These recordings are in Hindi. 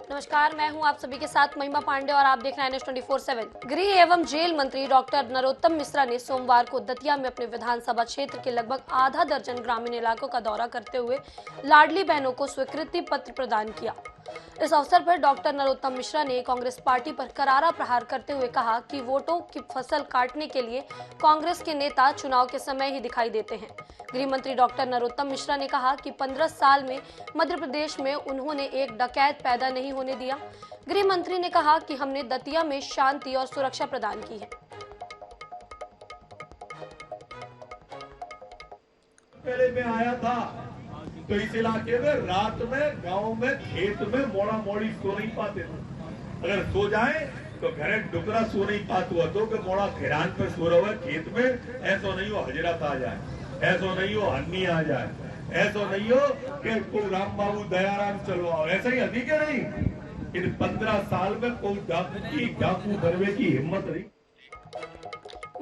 नमस्कार, मैं हूं आप सभी के साथ महिमा पांडे और आप देख रहे हैं न्यूज़ 24/7। गृह एवं जेल मंत्री डॉक्टर नरोत्तम मिश्रा ने सोमवार को दतिया में अपने विधानसभा क्षेत्र के लगभग आधा दर्जन ग्रामीण इलाकों का दौरा करते हुए लाडली बहनों को स्वीकृति पत्र प्रदान किया। इस अवसर पर डॉक्टर नरोत्तम मिश्रा ने कांग्रेस पार्टी पर करारा प्रहार करते हुए कहा कि वोटों की फसल काटने के लिए कांग्रेस के नेता चुनाव के समय ही दिखाई देते हैं। गृह मंत्री डॉक्टर नरोत्तम मिश्रा ने कहा कि 15 साल में मध्य प्रदेश में उन्होंने एक डकैत पैदा नहीं होने दिया। गृह मंत्री ने कहा कि हमने दतिया में शांति और सुरक्षा प्रदान की है। पहले मैं आया था तो इस इलाके में रात में गांव में खेत में मोड़ा मोड़ी सो नहीं पाते थे। अगर सो जाए तो घरे डुकरा सो नहीं पाते हुआ तो कि मोड़ा खैरान पे सो रहा है खेत में, ऐसा नहीं हो हजरत आ जाए, ऐसा नहीं हो हन्नी आ जाए, ऐसा नहीं हो कि कोई राम बाबू दयाराम चलवाओ, ऐसा ही अधिक है नहीं। इन 15 साल में कोई डाकू बनने की हिम्मत नहीं।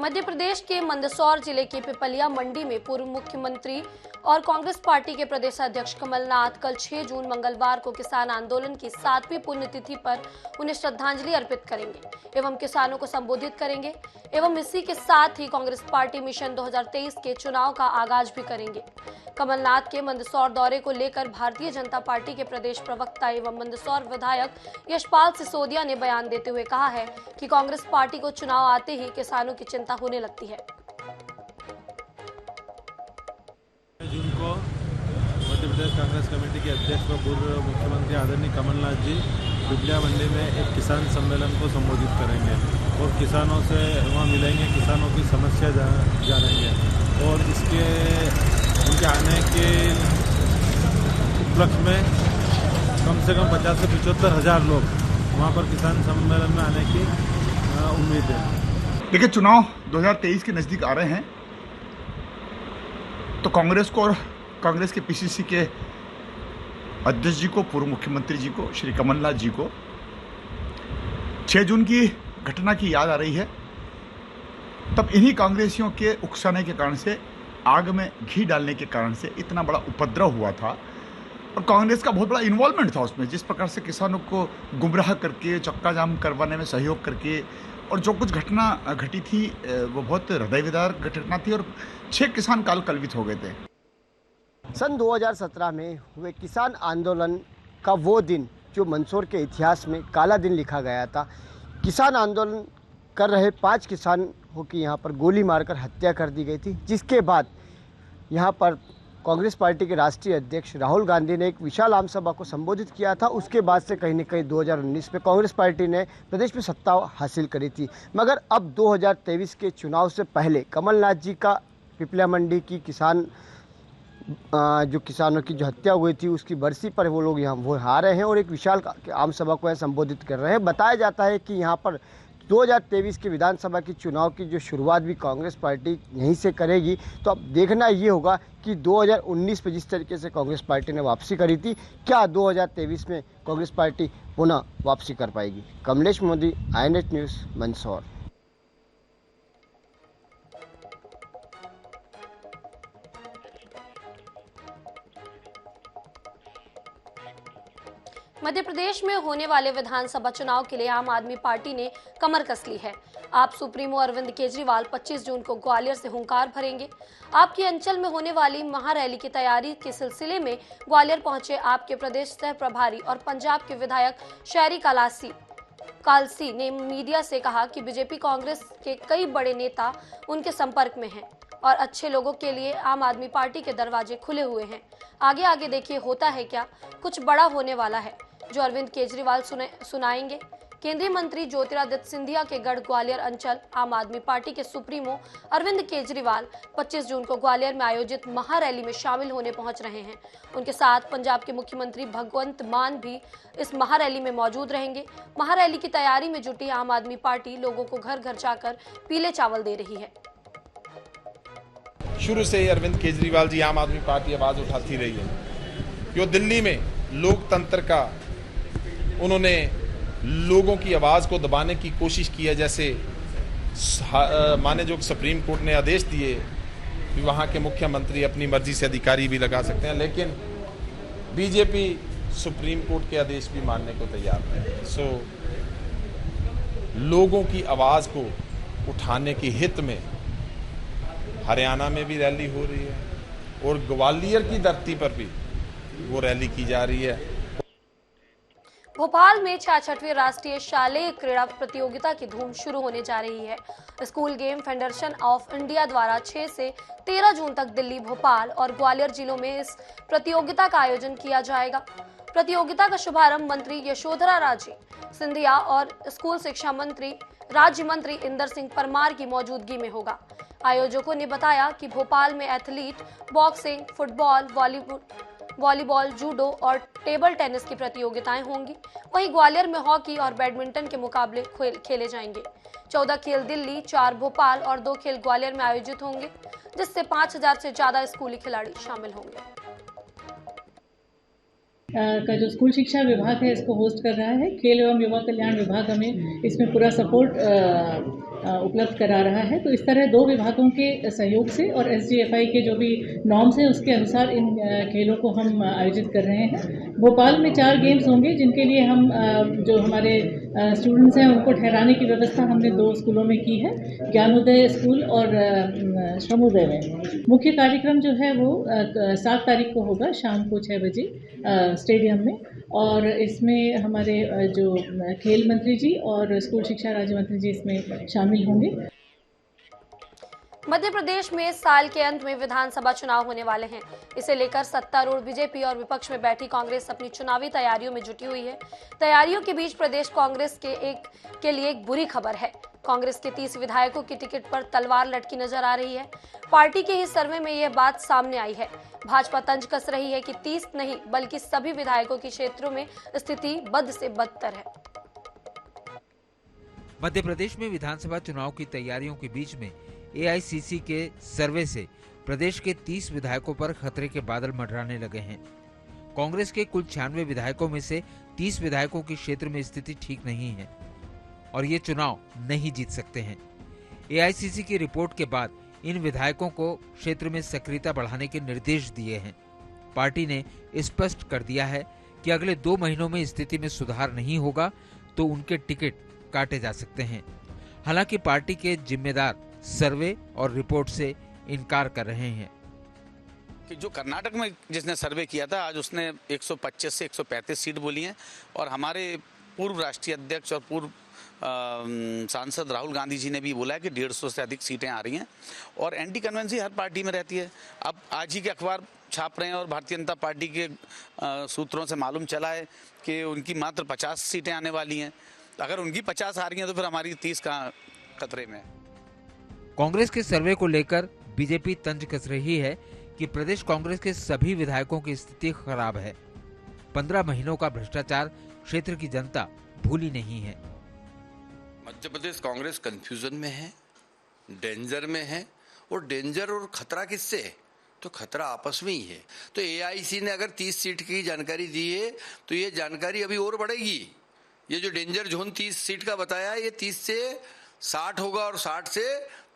मध्य प्रदेश के मंदसौर जिले के पिपलिया मंडी में पूर्व मुख्यमंत्री और कांग्रेस पार्टी के प्रदेश अध्यक्ष कमलनाथ कल 6 जून मंगलवार को किसान आंदोलन की 7वीं पुण्यतिथि पर उन्हें श्रद्धांजलि अर्पित करेंगे एवं किसानों को संबोधित करेंगे एवं इसी के साथ ही कांग्रेस पार्टी मिशन 2023 के चुनाव का आगाज भी करेंगे। कमलनाथ के मंदसौर दौरे को लेकर भारतीय जनता पार्टी के प्रदेश प्रवक्ता एवं मंदसौर विधायक यशपाल सिसोदिया ने बयान देते हुए कहा है कि कांग्रेस पार्टी को चुनाव आते ही किसानों की चिंता होने लगती है। जून को मध्य प्रदेश कांग्रेस कमेटी के अध्यक्ष व पूर्व मुख्यमंत्री आदरणीय कमलनाथ जी पिपलिया मंडी में एक किसान सम्मेलन को संबोधित करेंगे और किसानों से वहाँ मिलेंगे, किसानों की समस्या जानेंगे और इसके उनके आने के उपलक्ष्य में कम से कम 50 से 75 हज़ार लोग वहाँ पर किसान सम्मेलन में आने की उम्मीद है। देखिए, चुनाव 2023 के नज़दीक आ रहे हैं तो कांग्रेस को और कांग्रेस के पीसीसी के अध्यक्ष जी को, पूर्व मुख्यमंत्री जी को, श्री कमलनाथ जी को 6 जून की घटना की याद आ रही है। तब इन्हीं कांग्रेसियों के उकसाने के कारण से, आग में घी डालने के कारण से इतना बड़ा उपद्रव हुआ था और कांग्रेस का बहुत बड़ा इन्वॉल्वमेंट था उसमें। जिस प्रकार से किसानों को गुमराह करके, चक्का जाम करवाने में सहयोग करके और जो कुछ घटना घटी थी वो बहुत हृदयविदारक घटना थी और 6 किसान काल कलवित हो गए थे। सन 2017 में हुए किसान आंदोलन का वो दिन जो मंदसौर के इतिहास में काला दिन लिखा गया था। किसान आंदोलन कर रहे 5 किसानों की यहाँ पर गोली मारकर हत्या कर दी गई थी, जिसके बाद यहाँ पर कांग्रेस पार्टी के राष्ट्रीय अध्यक्ष राहुल गांधी ने एक विशाल आम सभा को संबोधित किया था। उसके बाद से कहीं न कहीं 2019 में कांग्रेस पार्टी ने प्रदेश में सत्ता हासिल करी थी। मगर अब 2023 के चुनाव से पहले कमलनाथ जी का पिपलिया मंडी की किसानों की जो हत्या हुई थी उसकी बरसी पर वो लोग यहाँ वो आ रहे हैं और एक विशाल आम सभा को संबोधित कर रहे हैं। बताया जाता है कि यहाँ पर 2023 के विधानसभा की चुनाव की जो शुरुआत भी कांग्रेस पार्टी यहीं से करेगी। तो अब देखना ये होगा कि 2019 में जिस तरीके से कांग्रेस पार्टी ने वापसी करी थी, क्या 2023 में कांग्रेस पार्टी पुनः वापसी कर पाएगी। Kamlesh Modi, INET news, Mandsaur. मध्य प्रदेश में होने वाले विधानसभा चुनाव के लिए आम आदमी पार्टी ने कमर कस ली है। आप सुप्रीमो अरविंद केजरीवाल 25 जून को ग्वालियर से हुंकार भरेंगे। आपके अंचल में होने वाली महारैली की तैयारी के सिलसिले में ग्वालियर पहुंचे आपके प्रदेश सह प्रभारी और पंजाब के विधायक शहरी कालसी ने मीडिया से कहा कि बीजेपी कांग्रेस के कई बड़े नेता उनके संपर्क में हैं और अच्छे लोगों के लिए आम आदमी पार्टी के दरवाजे खुले हुए हैं। आगे आगे देखिए होता है क्या, कुछ बड़ा होने वाला है जो अरविंद केजरीवाल सुनाएंगे। केंद्रीय मंत्री ज्योतिरादित्य सिंधिया के गढ़ ग्वालियर अंचल आम आदमी पार्टी के सुप्रीमो अरविंद केजरीवाल 25 जून को ग्वालियर में आयोजित महारैली में शामिल होने पहुंच रहे हैं। उनके साथ पंजाब के मुख्यमंत्री भगवंत मान भी इस महारैली में मौजूद रहेंगे। महारैली की तैयारी में जुटी आम आदमी पार्टी लोगों को घर घर जाकर पीले चावल दे रही है। शुरू से ही अरविंद केजरीवाल जी आम आदमी पार्टी आवाज उठाती रही है। जो दिल्ली में लोकतंत्र का उन्होंने लोगों की आवाज को दबाने की कोशिश की है। जैसे माने जो सुप्रीम कोर्ट ने आदेश दिए कि वहाँ के मुख्यमंत्री अपनी मर्जी से अधिकारी भी लगा सकते हैं, लेकिन बीजेपी सुप्रीम कोर्ट के आदेश भी मानने को तैयार नहीं। सो लोगों की आवाज़ को उठाने के हित में हरियाणा में भी रैली हो रही है और ग्वालियर की धरती पर भी वो रैली की जा रही है। भोपाल में 66वीं राष्ट्रीय शालेय क्रीड़ा प्रतियोगिता की धूम शुरू होने जा रही है। School game federation of India द्वारा 6 से 13 जून तक दिल्ली, भोपाल और ग्वालियर जिलों में इस प्रतियोगिता का आयोजन किया जाएगा। प्रतियोगिता का शुभारंभ मंत्री यशोधरा राजे सिंधिया और स्कूल शिक्षा मंत्री राज्य मंत्री इंदर सिंह परमार की मौजूदगी में होगा। आयोजकों ने बताया कि भोपाल में athlete, boxing, football, volleyball, judo और टेबल टेनिस की प्रतियोगिताएं होंगी। वहीं ग्वालियर में हॉकी और बैडमिंटन के मुकाबले खेले जाएंगे। 14 खेल दिल्ली, 4 भोपाल और 2 खेल ग्वालियर में आयोजित होंगे, जिससे 5000 से ज्यादा स्कूली खिलाड़ी शामिल होंगे। का जो स्कूल शिक्षा विभाग है इसको होस्ट कर रहा है। खेल एवं युवा कल्याण विभाग हमें इसमें पूरा सपोर्ट उपलब्ध करा रहा है। तो इस तरह 2 विभागों के सहयोग से और SGFI के जो भी नॉर्म्स हैं उसके अनुसार इन खेलों को हम आयोजित कर रहे हैं। भोपाल में 4 गेम्स होंगे जिनके लिए हम जो हमारे स्टूडेंट्स हैं उनको ठहराने की व्यवस्था हमने 2 स्कूलों में की है, ज्ञानोदय स्कूल और श्रमोदय में। मुख्य कार्यक्रम जो है वो 7 तारीख को होगा शाम को 6 बजे स्टेडियम में, और इसमें हमारे जो खेल मंत्री जी और स्कूल शिक्षा राज्य मंत्री जी इसमें शामिल होंगे। मध्य प्रदेश में साल के अंत में विधानसभा चुनाव होने वाले हैं। इसे लेकर सत्तारूढ़ बीजेपी और विपक्ष में बैठी कांग्रेस अपनी चुनावी तैयारियों में जुटी हुई है। तैयारियों के बीच प्रदेश कांग्रेस के लिए एक बुरी खबर है। कांग्रेस के 30 विधायकों की टिकट पर तलवार लटकी नजर आ रही है। पार्टी के ही सर्वे में यह बात सामने आई है। भाजपा तंज कस रही है कि 30 नहीं बल्कि सभी विधायकों के क्षेत्रों में स्थिति बद से बदतर है। मध्य प्रदेश में विधानसभा चुनाव की तैयारियों के बीच में AICC के सर्वे से प्रदेश के 30 विधायकों पर खतरे के बादल मंडराने लगे हैं। कांग्रेस के कुल 96 विधायकों में से 30 विधायकों के क्षेत्र में स्थिति ठीक नहीं है और ये चुनाव नहीं जीत सकते हैं। AICC की रिपोर्ट के बाद इन विधायकों को क्षेत्र में सक्रियता बढ़ाने के निर्देश दिए हैं। पार्टी ने स्पष्ट कर दिया है कि अगले 2 महीनों में स्थिति में सुधार नहीं होगा तो उनके टिकट काटे जा सकते हैं। हालांकि पार्टी के जिम्मेदार सर्वे और रिपोर्ट से इनकार कर रहे हैं कि जो कर्नाटक में जिसने सर्वे किया था आज उसने 125 से 135 सीट बोली हैं और हमारे पूर्व राष्ट्रीय अध्यक्ष और पूर्व सांसद राहुल गांधी जी ने भी बोला है कि 150 से अधिक सीटें आ रही हैं और एंटी कन्वेंसी हर पार्टी में रहती है। अब आज ही के अखबार छाप रहे हैं और भारतीय जनता पार्टी के सूत्रों से मालूम चला है कि उनकी मात्र 50 सीटें आने वाली हैं। अगर उनकी 50 आ रही हैं तो फिर हमारी 30 कहाँ खतरे में है। कांग्रेस के सर्वे को लेकर बीजेपी तंज कस रही है कि प्रदेश कांग्रेस के सभी विधायकों की स्थिति खराब है। 15 महीनों का भ्रष्टाचार क्षेत्र की जनता भूली नहीं है। मध्य प्रदेश कांग्रेस कंफ्यूजन में है, डेंजर में है और डेंजर और खतरा किससे है? तो खतरा आपस में ही है। तो AIC ने अगर 30 सीट की जानकारी दी है तो ये जानकारी अभी और बढ़ेगी। ये जो डेंजर जोन 30 सीट का बताया ये 30 से 60 होगा और 60 से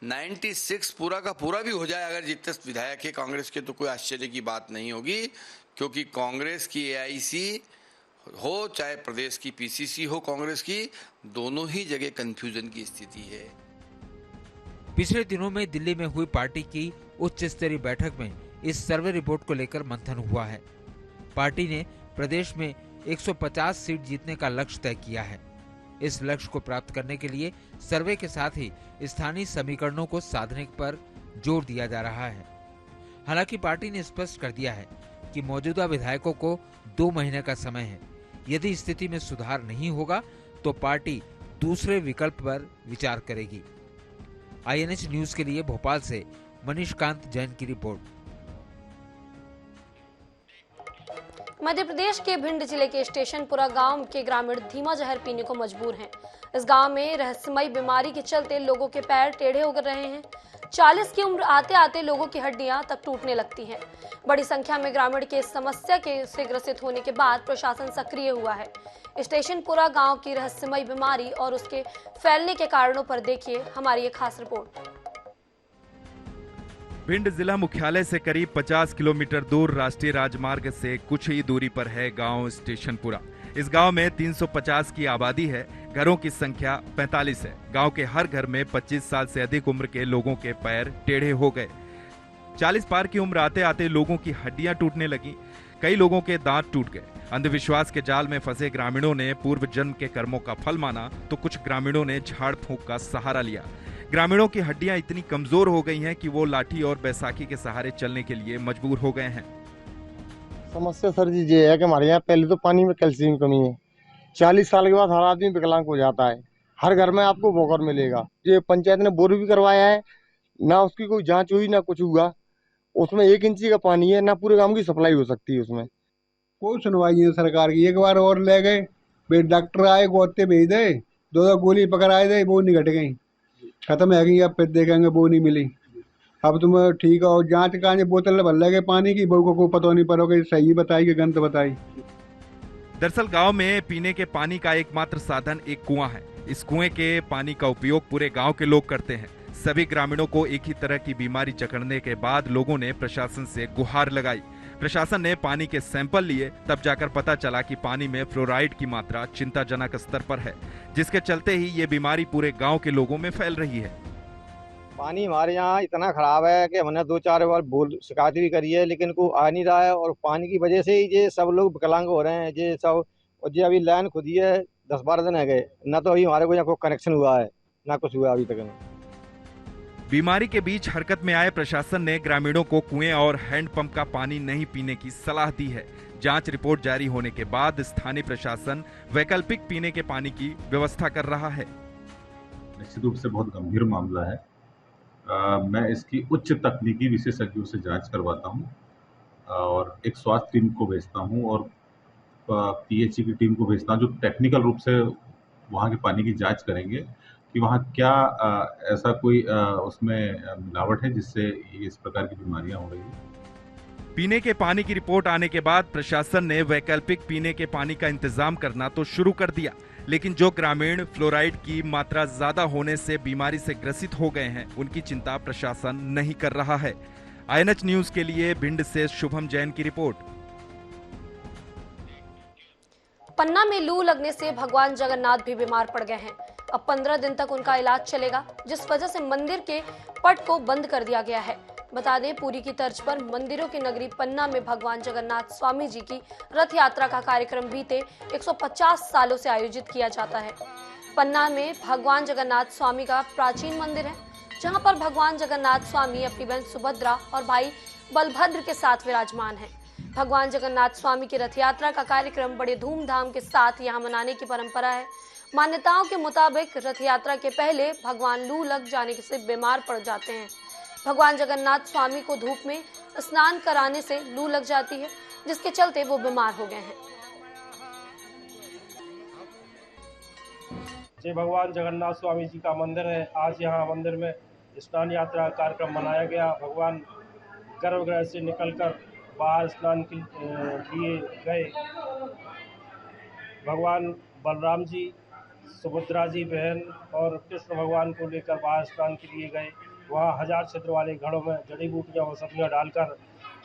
96 पूरा का पूरा भी हो जाए अगर जितने विधायक है कांग्रेस के तो कोई आश्चर्य की बात नहीं होगी, क्योंकि कांग्रेस की AIC हो चाहे प्रदेश की PCC हो कांग्रेस की, दोनों ही जगह कंफ्यूजन की स्थिति है। पिछले दिनों में दिल्ली में हुई पार्टी की उच्च स्तरीय बैठक में इस सर्वे रिपोर्ट को लेकर मंथन हुआ है। पार्टी ने प्रदेश में 150 सीट जीतने का लक्ष्य तय किया है। इस लक्ष्य को प्राप्त करने के लिए सर्वे के साथ ही स्थानीय समीकरणों को साधने पर जोर दिया जा रहा है। हालांकि पार्टी ने स्पष्ट कर दिया है कि मौजूदा विधायकों को 2 महीने का समय है। यदि स्थिति में सुधार नहीं होगा तो पार्टी दूसरे विकल्प पर विचार करेगी। INH न्यूज के लिए भोपाल से मनीष कांत जैन की रिपोर्ट। मध्य प्रदेश के भिंड जिले के स्टेशनपुरा गांव के ग्रामीण धीमा जहर पीने को मजबूर हैं। इस गांव में रहस्यमयी बीमारी के चलते लोगों के पैर टेढ़े हो रहे हैं। 40 की उम्र आते आते लोगों की हड्डियां तक टूटने लगती हैं। बड़ी संख्या में ग्रामीण के इस समस्या से ग्रसित होने के बाद प्रशासन सक्रिय हुआ है। स्टेशनपुरा गांव की रहस्यमयी बीमारी और उसके फैलने के कारणों पर देखिए हमारी ये खास रिपोर्ट। भिंड जिला मुख्यालय से करीब 50 किलोमीटर दूर राष्ट्रीय राजमार्ग से कुछ ही दूरी पर है गांव स्टेशनपुरा। इस गांव में 350 की आबादी है। घरों की संख्या 45 है। गांव के हर घर में 25 साल से अधिक उम्र के लोगों के पैर टेढ़े हो गए। 40 पार की उम्र आते आते लोगों की हड्डियां टूटने लगी। कई लोगों के दांत टूट गए। अंधविश्वास के जाल में फंसे ग्रामीणों ने पूर्व जन्म के कर्मों का फल माना तो कुछ ग्रामीणों ने झाड़ फूंक का सहारा लिया। ग्रामीणों की हड्डियां इतनी कमजोर हो गई हैं कि वो लाठी और बैसाखी के सहारे चलने के लिए मजबूर हो गए हैं। समस्या सर जी ये है कि हमारे यहाँ पहले तो पानी में कैल्शियम की कमी है। 40 साल के बाद हर आदमी विकलांग हो जाता है। हर घर में आपको बोकर मिलेगा। ये पंचायत ने बोर भी करवाया है, ना उसकी कोई जांच हुई ना कुछ हुआ। उसमें 1 इंची का पानी है, ना पूरे गांव की सप्लाई हो सकती है। उसमें कोई सुनवाई नहीं सरकार की। एक बार और ले गए, डॉक्टर आए गोते भेज दे, 2 गोली पकड़ आए दे, वो नहीं घट गई, खत्म है गई। अब फिर देखेंगे वो नहीं मिली। अब तुम ठीक हो जांच का बोतल भर लगे पानी की, बहू को पता नहीं पड़ोगे सही बताई कि गलत बताई। दरअसल गांव में पीने के पानी का एकमात्र साधन एक कुआं है। इस कुएं के पानी का उपयोग पूरे गांव के लोग करते हैं। सभी ग्रामीणों को एक ही तरह की बीमारी जकड़ने के बाद लोगों ने प्रशासन से गुहार लगाई। प्रशासन ने पानी के सैंपल लिए, तब जाकर पता चला कि पानी में फ्लोराइड की मात्रा चिंताजनक स्तर पर है, जिसके चलते ही ये बीमारी पूरे गांव के लोगों में फैल रही है। पानी हमारे यहाँ इतना खराब है कि हमने 2-4 बार शिकायत भी करी है, लेकिन कोई आ नहीं रहा है। और पानी की वजह से ही ये सब लोग विकलांग हो रहे हैं। ये सब और ये अभी लाइन खुदी है, 10-12 दिन है गए, न तो अभी हमारे को यहाँ कोई कनेक्शन हुआ है, ना कुछ हुआ अभी तक। बीमारी के बीच हरकत में आए प्रशासन ने ग्रामीणों को कुएं और हैंडपंप का पानी नहीं पीने की सलाह दी है। जांच रिपोर्ट जारी होने के बाद स्थानीय प्रशासन वैकल्पिक पीने के पानी की व्यवस्था कर रहा है। निश्चित रूप से बहुत गंभीर मामला है। मैं इसकी उच्च तकनीकी विशेषज्ञों से जांच करवाता हूं और एक स्वास्थ्य टीम को भेजता हूं और पीएचई की टीम को भेजता हूं, जो टेक्निकल रूप से वहां के पानी की जांच करेंगे कि वहाँ क्या ऐसा कोई उसमें मिलावट है जिससे इस प्रकार की बीमारियां हो रही है। पीने के पानी की रिपोर्ट आने के बाद प्रशासन ने वैकल्पिक पीने के पानी का इंतजाम करना तो शुरू कर दिया, लेकिन जो ग्रामीण फ्लोराइड की मात्रा ज्यादा होने से बीमारी से ग्रसित हो गए हैं, उनकी चिंता प्रशासन नहीं कर रहा है। INH न्यूज के लिए भिंड से शुभम जैन की रिपोर्ट। पन्ना में लू लगने से भगवान जगन्नाथ भी बीमार पड़ गए हैं। अब 15 दिन तक उनका इलाज चलेगा, जिस वजह से मंदिर के पट को बंद कर दिया गया है। बता दें, पुरी की तर्ज पर मंदिरों की नगरी पन्ना में भगवान जगन्नाथ स्वामी जी की रथ यात्रा का कार्यक्रम बीते 150 सालों से आयोजित किया जाता है। पन्ना में भगवान जगन्नाथ स्वामी का प्राचीन मंदिर है, जहां पर भगवान जगन्नाथ स्वामी अपनी बहन सुभद्रा और भाई बलभद्र के साथ विराजमान हैं। भगवान जगन्नाथ स्वामी की रथ यात्रा का कार्यक्रम बड़े धूमधाम के साथ यहाँ मनाने की परंपरा है। मान्यताओं के मुताबिक रथ यात्रा के पहले भगवान लू लग जाने से बीमार पड़ जाते हैं। भगवान जगन्नाथ स्वामी को धूप में स्नान कराने से लू लग जाती है, जिसके चलते वो बीमार हो गए हैं। जय भगवान जगन्नाथ स्वामी जी का मंदिर है। आज यहाँ मंदिर में स्नान यात्रा कार्यक्रम मनाया गया। भगवान गर्भगृह से निकलकर बाहर स्नान के लिए गए। भगवान बलराम जी, सुभद्रा जी बहन और कृष्ण भगवान को लेकर बाहर स्नान के लिए गए। वहाँ 1000 छिद्र वाले घड़ों में जड़ी बूटियाँ और सब्जियाँ डालकर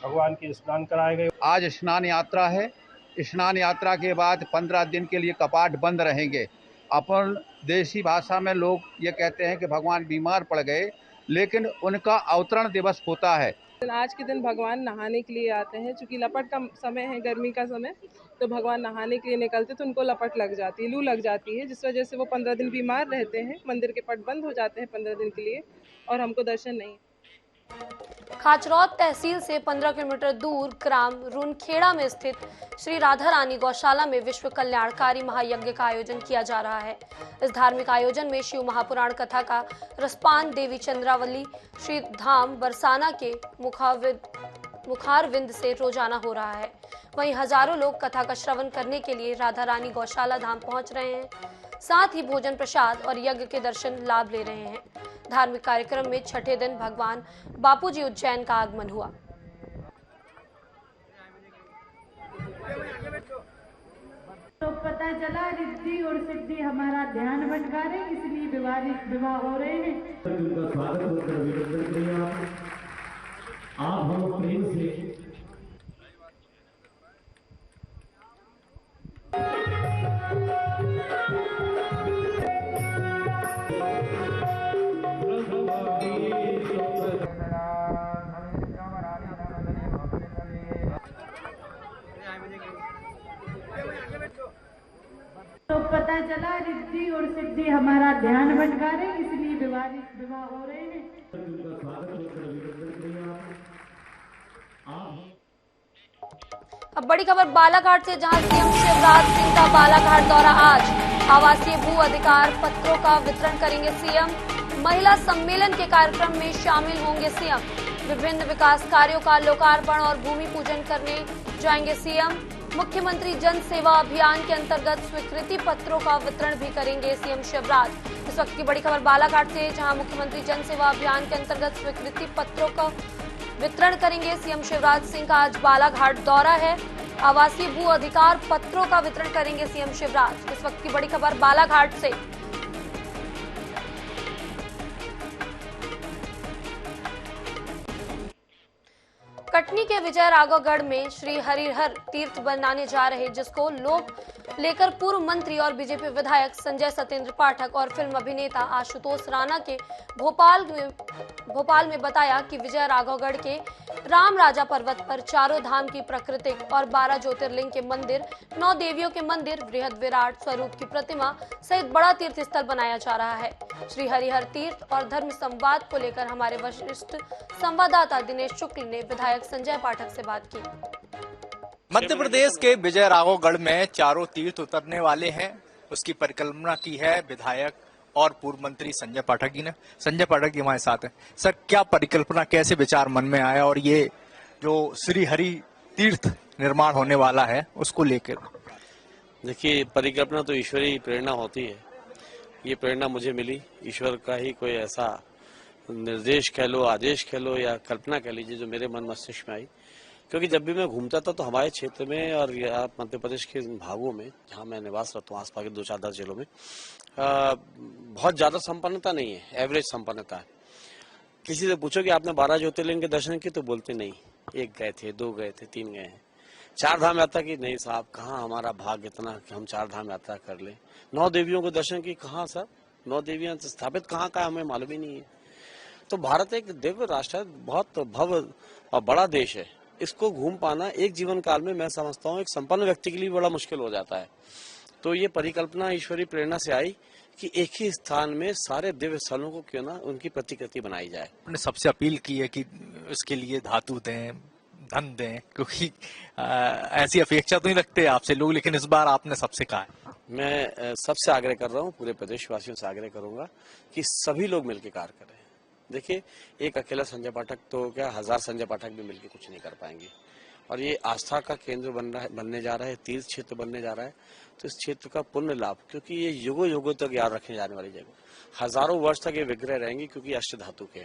भगवान के स्नान कराए गए। आज स्नान यात्रा है। स्नान यात्रा के बाद 15 दिन के लिए कपाट बंद रहेंगे। अपन देसी भाषा में लोग ये कहते हैं कि भगवान बीमार पड़ गए, लेकिन उनका अवतरण दिवस होता है। आज के दिन भगवान नहाने के लिए आते हैं। चूँकि लपट का समय है, गर्मी का समय, तो भगवान नहाने के लिए निकलते तो उनको लपट लग जाती है, लू लग जाती है, जिस वजह से वो 15 दिन बीमार रहते हैं। मंदिर के पट बंद हो जाते हैं 15 दिन के लिए और हमको दर्शन नहीं। खाचरौद तहसील से 15 किलोमीटर दूर ग्राम रुनखेड़ा में स्थित श्री राधा रानी गौशाला में विश्व कल्याणकारी महायज्ञ का आयोजन किया जा रहा है। इस धार्मिक आयोजन में शिव महापुराण कथा का रसपान देवी चंद्रावली श्री धाम बरसाना के मुखारविंद से रोजाना हो रहा है। वहीं हजारों लोग कथा का श्रवण करने के लिए राधा रानी गौशाला धाम पहुंच रहे हैं। साथ ही भोजन प्रसाद और यज्ञ के दर्शन लाभ ले रहे हैं। धार्मिक कार्यक्रम में छठे दिन भगवान बापूजी उज्जैन का आगमन हुआ। तो पता चला रिद्धि और सिद्धि हमारा ध्यान भटका रहे, इसलिए विवाह हो रहे हैं। आप हम प्रेम से तो पता चला रिद्धि और सिद्धि हमारा ध्यान भटकारे, इसलिए विवाह हो रहे हैं। अब बड़ी खबर बालाघाट से, जहां सीएम शिवराज सिंह का बालाघाट दौरा आज। आवासीय भू अधिकार पत्रों का वितरण करेंगे सीएम। महिला सम्मेलन के कार्यक्रम में शामिल होंगे सीएम। विभिन्न विकास कार्यों का लोकार्पण और भूमि पूजन करने जाएंगे सीएम। मुख्यमंत्री जन सेवा अभियान के अंतर्गत स्वीकृति पत्रों का वितरण भी करेंगे सीएम शिवराज। इस वक्त की बड़ी खबर बालाघाट से, जहां मुख्यमंत्री जन सेवा अभियान के अंतर्गत स्वीकृति पत्रों का वितरण करेंगे सीएम शिवराज सिंह का आज बालाघाट दौरा है। आवासीय भू अधिकार पत्रों का वितरण करेंगे सीएम शिवराज। इस वक्त की बड़ी खबर बालाघाट से। कटनी के विजय राघवगढ़ में श्री हरिहर तीर्थ बनाने जा रहे, जिसको लोग लेकर पूर्व मंत्री और बीजेपी विधायक संजय सत्येंद्र पाठक और फिल्म अभिनेता आशुतोष राणा के भोपाल में बताया कि विजय राघवगढ़ के राम राजा पर्वत पर चारों धाम की प्राकृतिक और 12 ज्योतिर्लिंग के मंदिर, 9 देवियों के मंदिर, बृहद विराट स्वरूप की प्रतिमा सहित बड़ा तीर्थ स्थल बनाया जा रहा है। श्री हरिहर तीर्थ और धर्म संवाद को लेकर हमारे वरिष्ठ संवाददाता दिनेश शुक्ल ने विधायक संजय पाठक से बात की। मध्य प्रदेश के विजय राघवगढ़ में चारों तीर्थ उतरने वाले हैं। उसकी परिकल्पना की है विधायक और पूर्व मंत्री संजय पाठक जी ने। संजय पाठक जी हमारे साथ हैं। सर, क्या परिकल्पना, कैसे विचार मन में आया और ये जो श्री हरि तीर्थ निर्माण होने वाला है उसको लेकर? देखिए, परिकल्पना तो ईश्वरीय प्रेरणा होती है। ये प्रेरणा मुझे मिली, ईश्वर का ही कोई ऐसा निर्देश कह लो, आदेश कह लो या कल्पना कह लीजिए, जो मेरे मन मस्तिष्क में आई। क्योंकि जब भी मैं घूमता था तो हमारे क्षेत्र में और मध्य प्रदेश के भागों में जहां मैं निवास करता हूँ, आसपास के 2-4 जिलों में बहुत ज्यादा संपन्नता नहीं है, एवरेज संपन्नता है। किसी से पूछो कि आपने 12 ज्योतिर्लिंग के दर्शन किए तो बोलते नहीं, 1 गए थे, 2 गए थे, 3 गए हैं। 4 धाम यात्रा की, नहीं साहब, कहाँ हमारा भाग इतना कि हम 4 धाम यात्रा कर ले। 9 देवियों के दर्शन की, कहाँ सर, 9 देवियां स्थापित कहाँ का हमें मालूम ही नहीं है। तो भारत एक दिव्य राष्ट्र है, बहुत भव्य और बड़ा देश है। इसको घूम पाना एक जीवन काल में, मैं समझता हूँ, एक संपन्न व्यक्ति के लिए बड़ा मुश्किल हो जाता है। तो ये परिकल्पना ईश्वरीय प्रेरणा से आई कि एक ही स्थान में सारे दिव्य स्थलों को क्यों ना उनकी प्रतिकृति बनाई जाए। आपने सबसे अपील की है कि उसके लिए धातु दें, धन दें, क्योंकि ऐसी अपेक्षा तो नहीं रखते आपसे लोग, लेकिन इस बार आपने सबसे कहा है। मैं सबसे आग्रह कर रहा हूँ, पूरे प्रदेशवासियों से आग्रह करूंगा कि सभी लोग मिलकर कार्य करें। देखिए, एक अकेला संजय पाठक तो क्या, 1000 संजय पाठक भी मिलकर कुछ नहीं कर पाएंगे। और ये आस्था का केंद्र बनने जा रहा है, तीर्थ क्षेत्र बनने जा रहा है। तो इस क्षेत्र का पुण्य लाभ, क्योंकि ये युगों युगों तक याद रखने जाने वाली जगह, हजारों वर्ष तक ये विग्रह रहेंगी, क्योंकि अष्ट धातु के।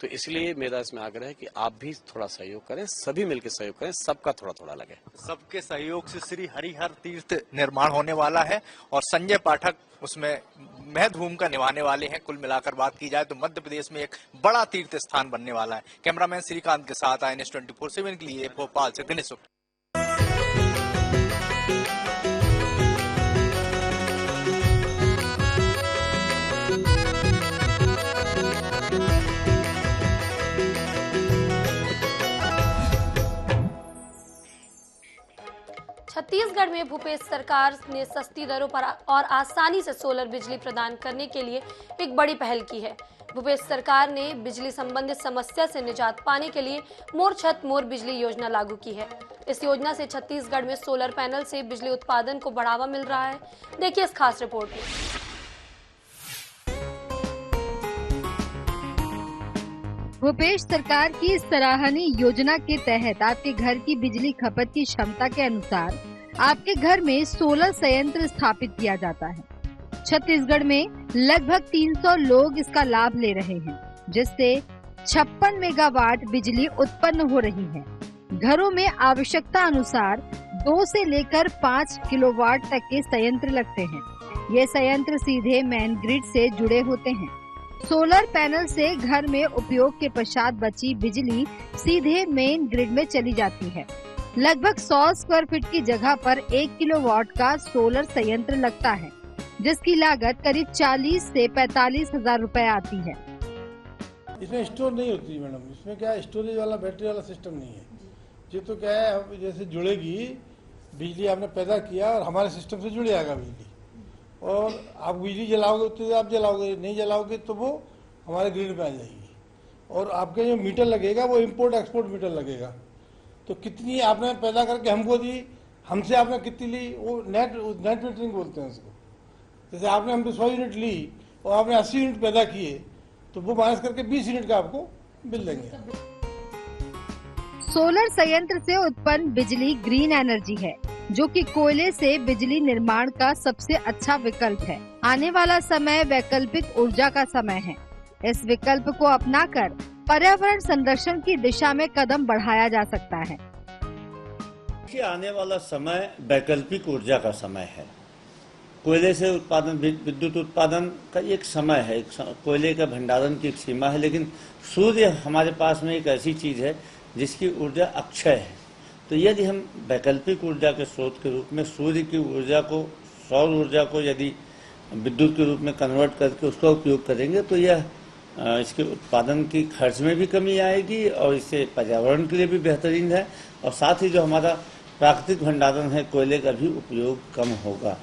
तो इसलिए मेरा इसमें आग्रह है कि आप भी थोड़ा सहयोग करें, सभी मिलकर सहयोग करें, सबका थोड़ा थोड़ा लगे। सबके सहयोग से श्री हरिहर तीर्थ निर्माण होने वाला है और संजय पाठक उसमें महत्वपूर्ण भूमिका निभाने वाले हैं। कुल मिलाकर बात की जाए तो मध्य प्रदेश में एक बड़ा तीर्थ स्थान बनने वाला है। कैमरामैन श्रीकांत के साथ INS 24/7 के लिए भोपाल से दिनेश शुक्ल। 'छत्तीसगढ़ में भूपेश सरकार ने सस्ती दरों पर और आसानी से सोलर बिजली प्रदान करने के लिए एक बड़ी पहल की है। भूपेश सरकार ने बिजली संबंधित समस्या से निजात पाने के लिए मोर छत मोर बिजली योजना लागू की है। इस योजना से छत्तीसगढ़ में सोलर पैनल से बिजली उत्पादन को बढ़ावा मिल रहा है। देखिए इस खास रिपोर्ट में। भूपेश सरकार की इस सराहनीय योजना के तहत आपके घर की बिजली खपत की क्षमता के अनुसार आपके घर में सोलर संयंत्र स्थापित किया जाता है। छत्तीसगढ़ में लगभग 300 लोग इसका लाभ ले रहे हैं, जिससे 56 मेगावाट बिजली उत्पन्न हो रही है। घरों में आवश्यकता अनुसार 2 से लेकर 5 किलोवाट तक के संयंत्र लगते हैं। ये संयंत्र सीधे मेन ग्रिड से जुड़े होते हैं। सोलर पैनल से घर में उपयोग के पश्चात बची बिजली सीधे मेन ग्रिड में चली जाती है। लगभग 100 स्क्वायर फीट की जगह पर 1 किलोवाट का सोलर संयंत्र लगता है, जिसकी लागत करीब 40 से 45 हजार रुपए आती है। इसमें स्टोर नहीं होती मैडम, इसमें क्या है, स्टोरेज वाला बैटरी वाला सिस्टम नहीं है। ये तो क्या है, जैसे जुड़ेगी बिजली, आपने पैदा किया और हमारे सिस्टम से जुड़ जाएगा बिजली, और आप बिजली जलाओगे तो आप जलाओगे, नहीं जलाओगे तो वो हमारे ग्रिड में आ जाएगी। और आपके जो मीटर लगेगा वो इम्पोर्ट एक्सपोर्ट मीटर लगेगा। तो कितनी आपने पैदा करके हमको दी, हमसे आपने कितनी ली, वो नेट मीटरिंग बोलते हैं उसको। जैसे आपने हमसे 100 यूनिट ली और आपने 80 यूनिट पैदा किए, तो वो माइनस करके 20 यूनिट का आपको बिल देंगे। सोलर संयंत्र से उत्पन्न बिजली ग्रीन एनर्जी है, जो कि कोयले से बिजली निर्माण का सबसे अच्छा विकल्प है। आने वाला समय वैकल्पिक ऊर्जा का समय है। इस विकल्प को अपनाकर पर्यावरण संरक्षण की दिशा में कदम बढ़ाया जा सकता है। आने वाला समय वैकल्पिक ऊर्जा का समय है। कोयले से उत्पादन, विद्युत उत्पादन का एक समय है, कोयले का भंडारण की एक सीमा है, लेकिन सूर्य हमारे पास में एक ऐसी चीज है जिसकी ऊर्जा अक्षय है। तो यदि हम वैकल्पिक ऊर्जा के स्रोत के रूप में सूर्य की ऊर्जा को, सौर ऊर्जा को यदि विद्युत के रूप में कन्वर्ट करके उसका उपयोग करेंगे, तो यह इसके उत्पादन की खर्च में भी कमी आएगी और इससे पर्यावरण के लिए भी बेहतरीन है, और साथ ही जो हमारा प्राकृतिक भंडारण है कोयले का भी उपयोग कम होगा।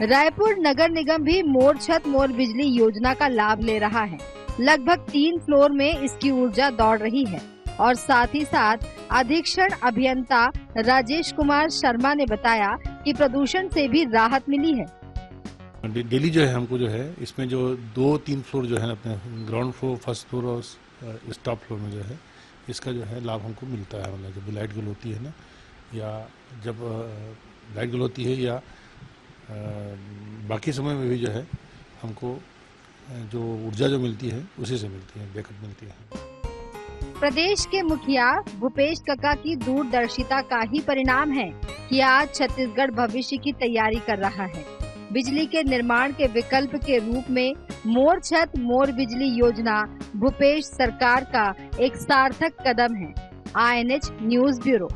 रायपुर नगर निगम भी मोर छत मोर बिजली योजना का लाभ ले रहा है। लगभग 3 फ्लोर में इसकी ऊर्जा दौड़ रही है, और साथ ही साथ अधीक्षण अभियंता राजेश कुमार शर्मा ने बताया कि प्रदूषण से भी राहत मिली है। डेली जो है हमको जो है इसमें जो 2-3 फ्लोर जो है अपने ग्राउंड फ्लोर, फर्स्ट फ्लोर और स्टॉप फ्लोर में जो है इसका जो है लाभ हमको मिलता है। मतलब जब लाइट गुल होती है ना, या जब लाइट गुल होती है, या बाकी समय में भी जो है हमको जो ऊर्जा जो मिलती है उसी से मिलती है, बैकअप मिलती है। प्रदेश के मुखिया भूपेश कक्का की दूरदर्शिता का ही परिणाम है कि आज छत्तीसगढ़ भविष्य की तैयारी कर रहा है। बिजली के निर्माण के विकल्प के रूप में मोर छत मोर बिजली योजना भूपेश सरकार का एक सार्थक कदम है। INH news bureau.